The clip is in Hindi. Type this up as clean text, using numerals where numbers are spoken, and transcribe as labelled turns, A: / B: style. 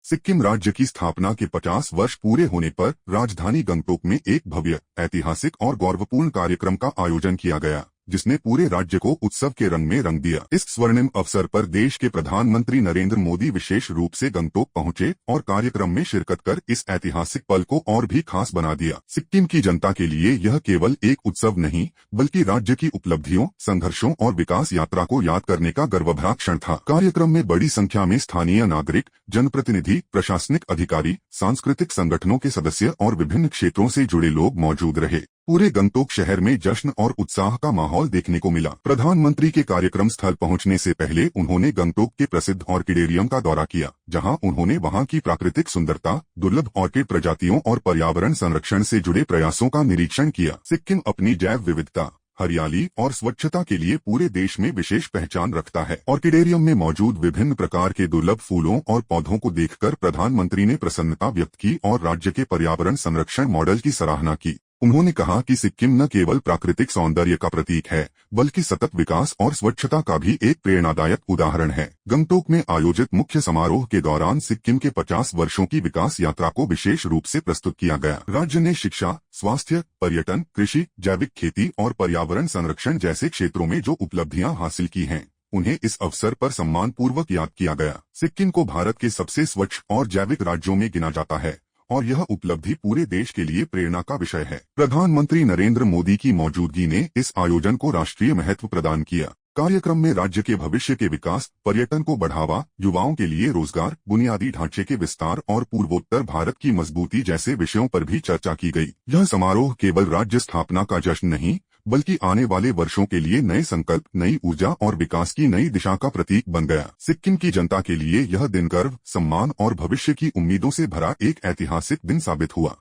A: सिक्किम राज्य की स्थापना के 50 वर्ष पूरे होने पर राजधानी गंगटोक में एक भव्य, ऐतिहासिक और गौरवपूर्ण कार्यक्रम का आयोजन किया गया, जिसने पूरे राज्य को उत्सव के रंग में रंग दिया। इस स्वर्णिम अवसर पर देश के प्रधानमंत्री नरेंद्र मोदी विशेष रूप से गंगटोक पहुंचे और कार्यक्रम में शिरकत कर इस ऐतिहासिक पल को और भी खास बना दिया। सिक्किम की जनता के लिए यह केवल एक उत्सव नहीं, बल्कि राज्य की उपलब्धियों, संघर्षों और विकास यात्रा को याद करने का गर्वभरा क्षण था। कार्यक्रम में बड़ी संख्या में स्थानीय नागरिक, जनप्रतिनिधि, प्रशासनिक अधिकारी, सांस्कृतिक संगठनों के सदस्य और विभिन्न क्षेत्रों से जुड़े लोग मौजूद रहे। पूरे गंगटोक शहर में जश्न और उत्साह का माहौल देखने को मिला। प्रधानमंत्री के कार्यक्रम स्थल पहुंचने से पहले उन्होंने गंगटोक के प्रसिद्ध ऑर्किडेरियम का दौरा किया, जहां उन्होंने वहां की प्राकृतिक सुंदरता, दुर्लभ ऑर्किड प्रजातियों और पर्यावरण संरक्षण से जुड़े प्रयासों का निरीक्षण किया। सिक्किम अपनी जैव विविधता, हरियाली और स्वच्छता के लिए पूरे देश में विशेष पहचान रखता है। ऑर्किडेरियम में मौजूद विभिन्न प्रकार के दुर्लभ फूलों और पौधों को देखकर प्रधानमंत्री ने प्रसन्नता व्यक्त की और राज्य के पर्यावरण संरक्षण मॉडल की सराहना की। उन्होंने कहा कि सिक्किम न केवल प्राकृतिक सौंदर्य का प्रतीक है, बल्कि सतत विकास और स्वच्छता का भी एक प्रेरणादायक उदाहरण है। गंगटोक में आयोजित मुख्य समारोह के दौरान सिक्किम के 50 वर्षों की विकास यात्रा को विशेष रूप से प्रस्तुत किया गया। राज्य ने शिक्षा, स्वास्थ्य, पर्यटन, कृषि, जैविक खेती और पर्यावरण संरक्षण जैसे क्षेत्रों में जो उपलब्धियां हासिल की हैं, उन्हें इस अवसर पर सम्मान पूर्वक याद किया गया। सिक्किम को भारत के सबसे स्वच्छ और जैविक राज्यों में गिना जाता है और यह उपलब्धि पूरे देश के लिए प्रेरणा का विषय है। प्रधानमंत्री नरेंद्र मोदी की मौजूदगी ने इस आयोजन को राष्ट्रीय महत्व प्रदान किया। कार्यक्रम में राज्य के भविष्य के विकास, पर्यटन को बढ़ावा, युवाओं के लिए रोजगार, बुनियादी ढांचे के विस्तार और पूर्वोत्तर भारत की मजबूती जैसे विषयों पर भी चर्चा की गई। यह समारोह केवल राज्य स्थापना का जश्न नहीं, बल्कि आने वाले वर्षों के लिए नए संकल्प, नई ऊर्जा और विकास की नई दिशा का प्रतीक बन गया। सिक्किम की जनता के लिए यह दिन गर्व, सम्मान और भविष्य की उम्मीदों से भरा एक ऐतिहासिक दिन साबित हुआ।